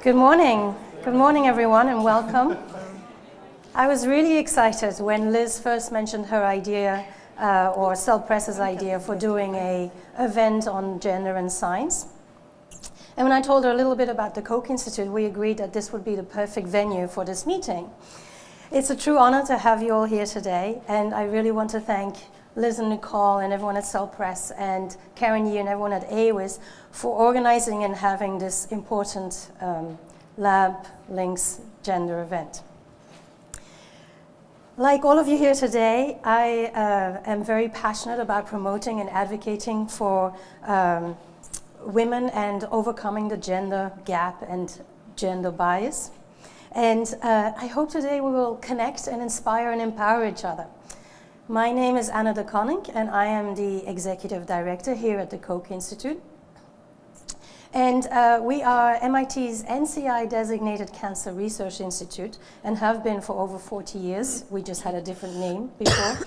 Good morning. Good morning, everyone, and welcome. I was really excited when Liz first mentioned her idea, or CellPress's idea, for doing an event on gender and science. And when I told her a little bit about the Koch Institute, we agreed that this would be the perfect venue for this meeting. It's a true honor to have you all here today, and I really want to thank Liz and Nicole and everyone at CellPress and Karen Yee and everyone at AWIS for organizing and having this important LabLinks gender event. Like all of you here today, I am very passionate about promoting and advocating for women and overcoming the gender gap and gender bias. And I hope today we will connect and inspire and empower each other. My name is Deconinck, and I am the Executive Director here at the Koch Institute. And we are MIT's NCI-designated Cancer Research Institute and have been for over 40 years. We just had a different name before.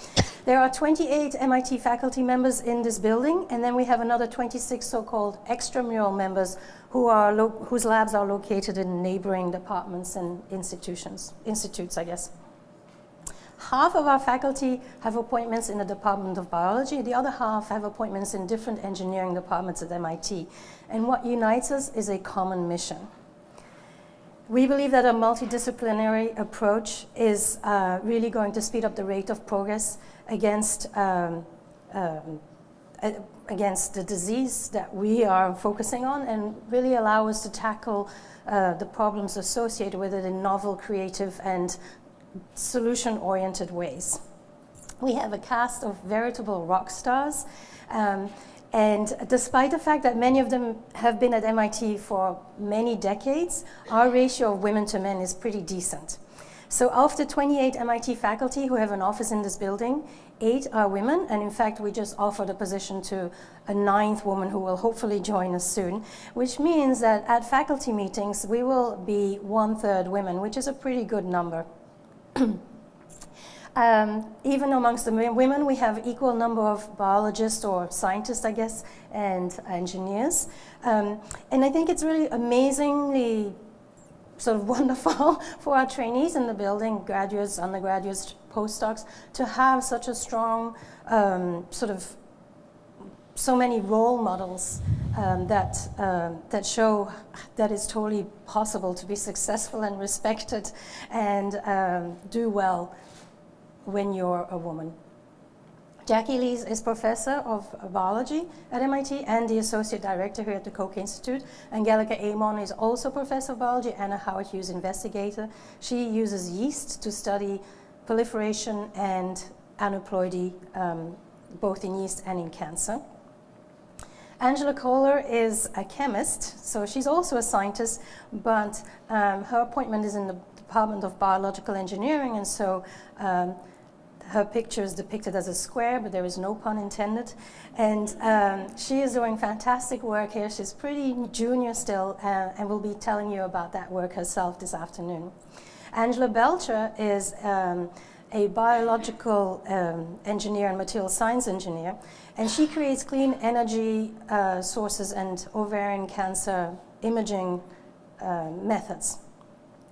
There are 28 MIT faculty members in this building, and then we have another 26 so-called extramural members whose labs are located in neighboring departments and institutes, I guess. Half of our faculty have appointments in the Department of Biology. The other half have appointments in different engineering departments at MIT. And what unites us is a common mission. We believe that a multidisciplinary approach is really going to speed up the rate of progress against the disease that we are focusing on, and really allow us to tackle the problems associated with it in novel, creative, and solution-oriented ways. We have a cast of veritable rock stars, and despite the fact that many of them have been at MIT for many decades, our ratio of women to men is pretty decent. So of the 28 MIT faculty who have an office in this building, 8 are women, and in fact we just offered a position to a 9th woman who will hopefully join us soon, which means that at faculty meetings we will be 1/3 women, which is a pretty good number. Even amongst the women, we have equal number of biologists or scientists, I guess, and engineers. And I think it's really amazingly sort of wonderful for our trainees in the building, graduates, undergraduates, postdocs, to have such a strong so many role models that show that it's totally possible to be successful and respected and do well when you're a woman. Jackie Lees is professor of biology at MIT and the associate director here at the Koch Institute. Angelica Amon is also professor of biology and a Howard Hughes investigator. She uses yeast to study proliferation and aneuploidy, both in yeast and in cancer. Angela Kohler is a chemist, so she's also a scientist, but her appointment is in the Department of Biological Engineering, and so her picture is depicted as a square, but there is no pun intended. And she is doing fantastic work here. She's pretty junior still, and will be telling you about that work herself this afternoon. Angela Belcher is a biological engineer and material science engineer, and she creates clean energy sources and ovarian cancer imaging methods.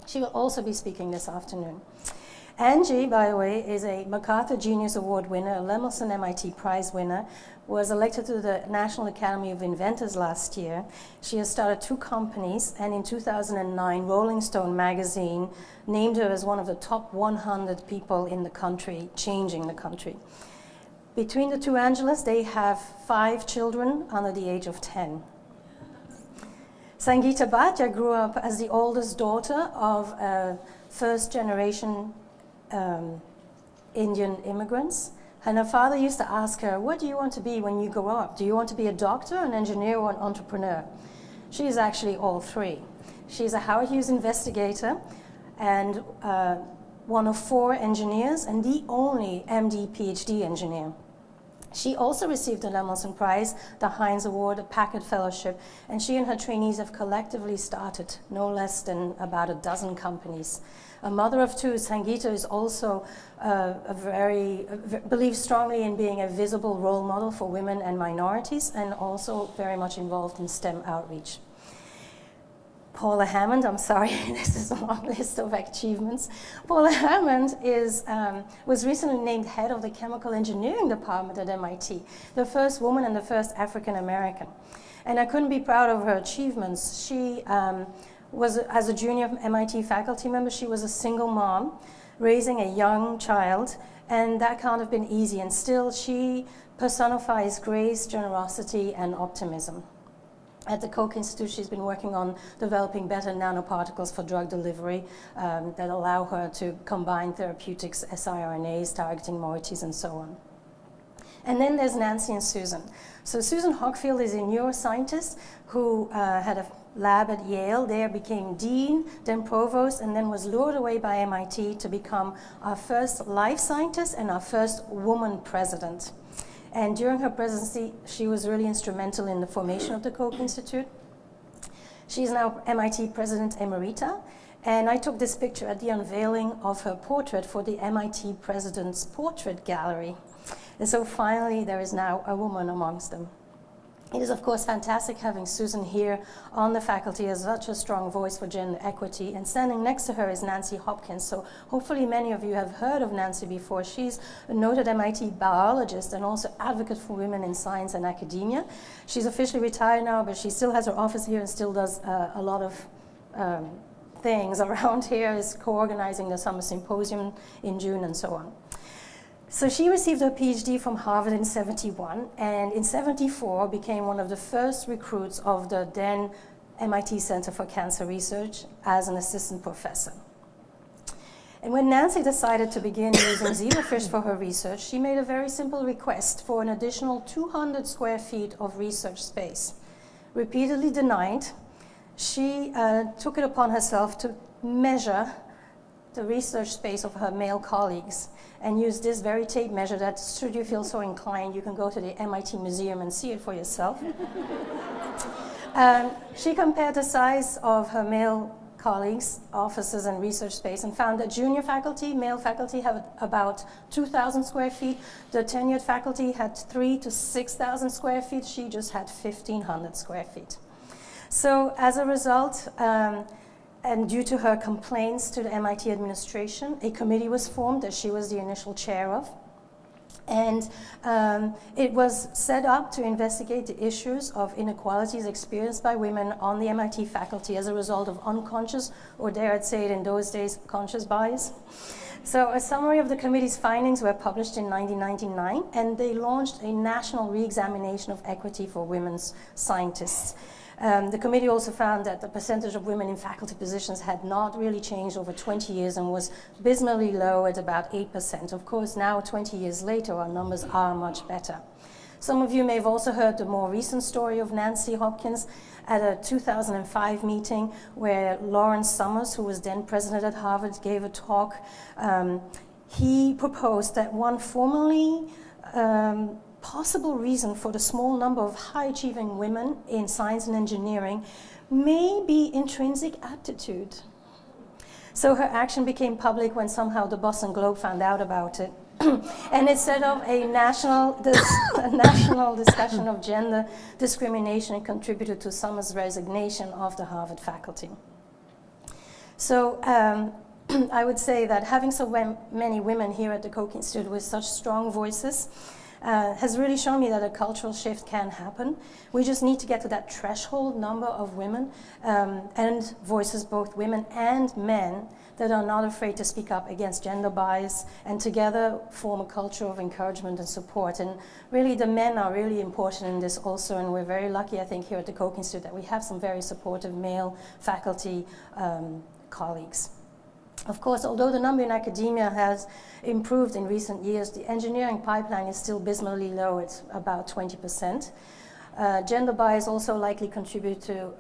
She will also be speaking this afternoon. Angie, by the way, is a MacArthur Genius Award winner, a Lemelson MIT Prize winner, was elected to the National Academy of Inventors last year. She has started 2 companies, and in 2009, Rolling Stone magazine named her as one of the top 100 people in the country, changing the country. Between the 2 Angelas, they have 5 children under the age of 10. Sangeeta Bhatia grew up as the oldest daughter of first-generation Indian immigrants. And her father used to ask her, what do you want to be when you grow up? Do you want to be a doctor, an engineer, or an entrepreneur? She is actually all 3. She's a Howard Hughes investigator and one of 4 engineers and the only MD, PhD engineer. She also received the Lemelson Prize, the Heinz Award, a Packard Fellowship, and she and her trainees have collectively started no less than about a dozen companies. A mother of 2, Sangeeta is also believes strongly in being a visible role model for women and minorities, and also very much involved in STEM outreach. Paula Hammond, I'm sorry, this is a long list of achievements. Paula Hammond was recently named head of the Chemical Engineering Department at MIT, the first woman and the first African American. And I couldn't be proud of her achievements. She was, as a junior MIT faculty member, she was a single mom raising a young child, and that can't have been easy. And still, she personifies grace, generosity, and optimism. At the Koch Institute, she's been working on developing better nanoparticles for drug delivery that allow her to combine therapeutics, siRNAs, targeting moieties, and so on. And then there's Nancy and Susan. So Susan Hockfield is a neuroscientist who had a lab at Yale, there became dean, then provost, and then was lured away by MIT to become our first life scientist and our first woman president. And during her presidency, she was really instrumental in the formation of the Koch Institute. She's now MIT President Emerita, and I took this picture at the unveiling of her portrait for the MIT President's Portrait Gallery. And so finally, there is now a woman amongst them. It is, of course, fantastic having Susan here on the faculty as such a strong voice for gender equity. And standing next to her is Nancy Hopkins. So hopefully many of you have heard of Nancy before. She's a noted MIT biologist and also advocate for women in science and academia. She's officially retired now, but she still has her office here and still does a lot of things around here, is co-organizing the summer symposium in June and so on. So she received her PhD from Harvard in '71, and in '74 became one of the first recruits of the then MIT Center for Cancer Research as an assistant professor. And when Nancy decided to begin using zebrafish for her research, she made a very simple request for an additional 200 square feet of research space. Repeatedly denied, she took it upon herself to measure the research space of her male colleagues and use this very tape measure that, should you feel so inclined, you can go to the MIT Museum and see it for yourself. She compared the size of her male colleagues, offices, and research space and found that junior faculty, male faculty, have about 2,000 square feet. The tenured faculty had 3,000 to 6,000 square feet. She just had 1,500 square feet. So as a result, and due to her complaints to the MIT administration, a committee was formed that she was the initial chair of. And it was set up to investigate the issues of inequalities experienced by women on the MIT faculty as a result of unconscious, or dare I say it in those days, conscious bias. So a summary of the committee's findings were published in 1999, and they launched a national re-examination of equity for women's scientists. The committee also found that the percentage of women in faculty positions had not really changed over 20 years and was abysmally low at about 8%. Of course, now, 20 years later, our numbers are much better. Some of you may have also heard the more recent story of Nancy Hopkins at a 2005 meeting where Lawrence Summers, who was then president at Harvard, gave a talk. He proposed that one formerly possible reason for the small number of high-achieving women in science and engineering may be intrinsic aptitude. So her action became public when somehow the Boston Globe found out about it. And it set up a national discussion of gender discrimination and contributed to Summers' resignation of the Harvard faculty. So I would say that having so many women here at the Koch Institute with such strong voices has really shown me that a cultural shift can happen. We just need to get to that threshold number of women and voices, both women and men, that are not afraid to speak up against gender bias and together form a culture of encouragement and support. And really the men are really important in this also, and we're very lucky, I think, here at the Koch Institute that we have some very supportive male faculty colleagues. Of course, although the number in academia has improved in recent years, the engineering pipeline is still abysmally low. It's about 20%. Gender bias also likely contribute to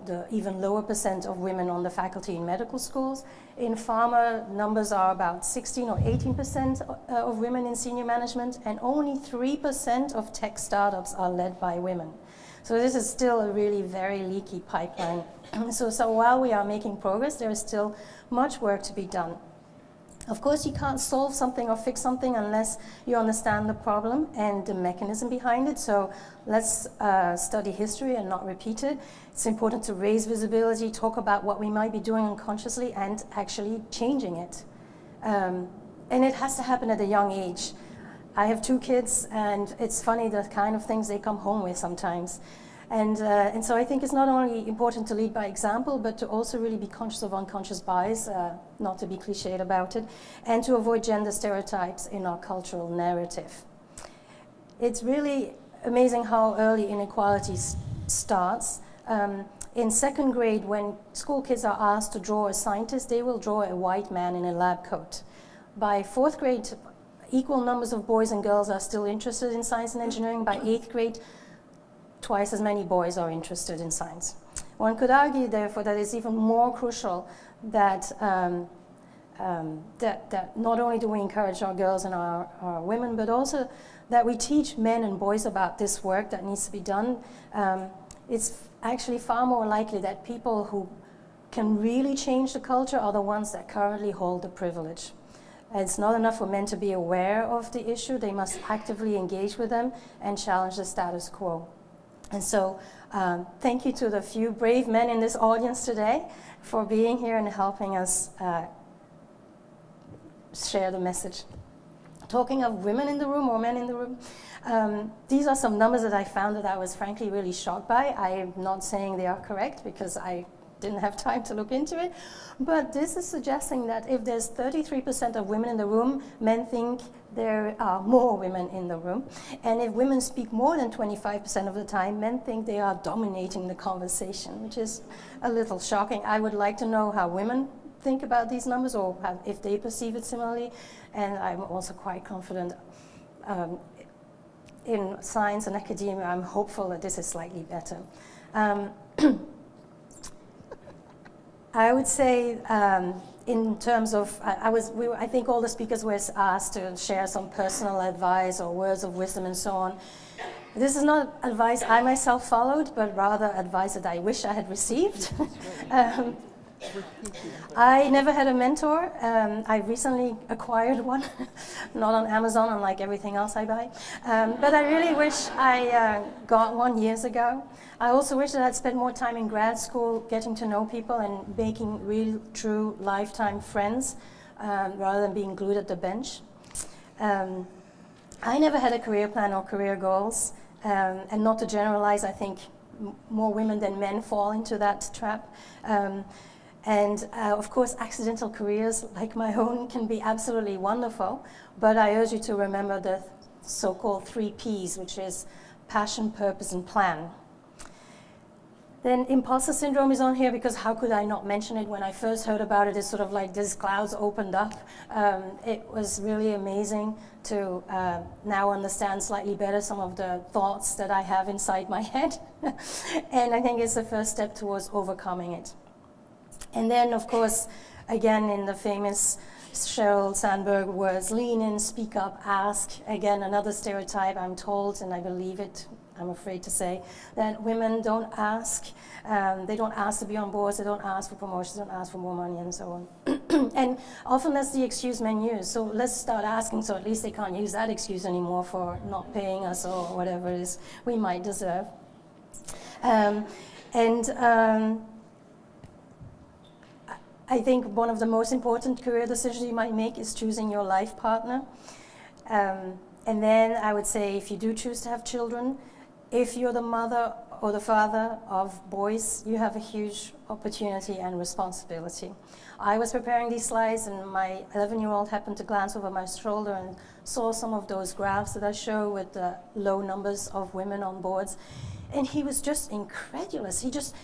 the even lower percent of women on the faculty in medical schools. In pharma, numbers are about 16 or 18% of women in senior management, and only 3% of tech startups are led by women. So this is still a really very leaky pipeline. So while we are making progress, there is still much work to be done. Of course, you can't solve something or fix something unless you understand the problem and the mechanism behind it. So let's study history and not repeat it. It's important to raise visibility, talk about what we might be doing unconsciously and actually changing it. And it has to happen at a young age. I have 2 kids, and it's funny the kind of things they come home with sometimes. And so I think it's not only important to lead by example, but to also really be conscious of unconscious bias, not to be cliched about it, and to avoid gender stereotypes in our cultural narrative. It's really amazing how early inequality starts. In 2nd grade, when school kids are asked to draw a scientist, they will draw a white man in a lab coat. By 4th grade, equal numbers of boys and girls are still interested in science and engineering. By 8th grade, twice as many boys are interested in science. One could argue, therefore, that it's even more crucial that, that not only do we encourage our girls and our women, but also that we teach men and boys about this work that needs to be done. It's actually far more likely that people who can really change the culture are the ones that currently hold the privilege. It's not enough for men to be aware of the issue. They must actively engage with them and challenge the status quo. And so thank you to the few brave men in this audience today for being here and helping us share the message. Talking of women in the room or men in the room, these are some numbers that I found that I was frankly really shocked by. I am not saying they are correct because I didn't have time to look into it, but this is suggesting that if there's 33% of women in the room, men think there are more women in the room. And if women speak more than 25% of the time, men think they are dominating the conversation, which is a little shocking. I would like to know how women think about these numbers or if they perceive it similarly. And I'm also quite confident in science and academia. I'm hopeful that this is slightly better. I would say in terms of, I think all the speakers were asked to share some personal advice or words of wisdom and so on. This is not advice I myself followed, but rather advice that I wish I had received. I never had a mentor. I recently acquired one, not on Amazon, unlike everything else I buy. But I really wish I got one years ago. I also wish that I'd spent more time in grad school getting to know people and making real, true, lifetime friends rather than being glued at the bench. I never had a career plan or career goals. And not to generalize, I think more women than men fall into that trap. And of course, accidental careers like my own can be absolutely wonderful, but I urge you to remember the so-called 3 Ps, which is passion, purpose, and plan. Then imposter syndrome is on here because how could I not mention it? When I first heard about it, it's sort of like these clouds opened up. It was really amazing to now understand slightly better some of the thoughts that I have inside my head. And I think it's the first step towards overcoming it. And then, of course, again, in the famous Sheryl Sandberg words, lean in, speak up, ask. Again, another stereotype, I'm told, and I believe it, I'm afraid to say, that women don't ask. They don't ask to be on boards, they don't ask for promotions, they don't ask for more money, and so on. And often that's the excuse men use. So let's start asking, so at least they can't use that excuse anymore for not paying us or whatever it is we might deserve. I think one of the most important career decisions you might make is choosing your life partner. And then I would say if you do choose to have children, if you're the mother or the father of boys, you have a huge opportunity and responsibility. I was preparing these slides and my 11-year-old happened to glance over my shoulder and saw some of those graphs that I show with the low numbers of women on boards. And he was just incredulous. He just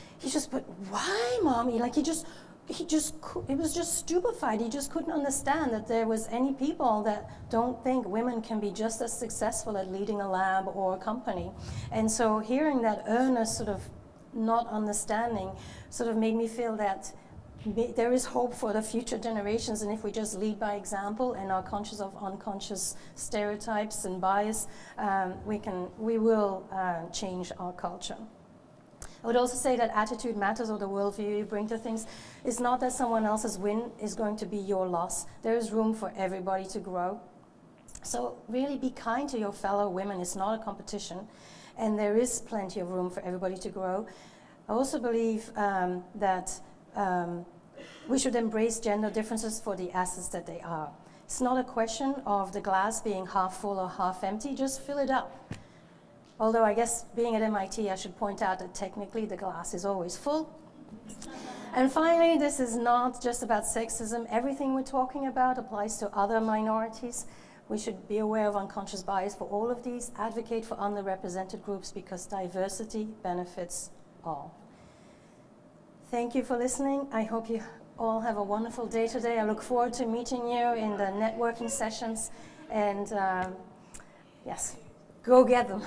put, why, mommy? Like he was just stupefied. He just couldn't understand that there was any people that don't think women can be just as successful at leading a lab or a company. And so hearing that earnest sort of not understanding sort of made me feel that there is hope for the future generations, and if we just lead by example and are conscious of unconscious stereotypes and bias, we will change our culture. would also say that attitude matters, or the worldview you bring to things. It's not that someone else's win is going to be your loss. There is room for everybody to grow. So really be kind to your fellow women. It's not a competition, and there is plenty of room for everybody to grow. I also believe that we should embrace gender differences for the assets that they are. It's not a question of the glass being half full or half empty, just fill it up. Although I guess being at MIT, I should point out that technically the glass is always full. And finally, this is not just about sexism. Everything we're talking about applies to other minorities. We should be aware of unconscious bias for all of these, advocate for underrepresented groups, because diversity benefits all. Thank you for listening. I hope you all have a wonderful day today. I look forward to meeting you in the networking sessions. And yes, go get them.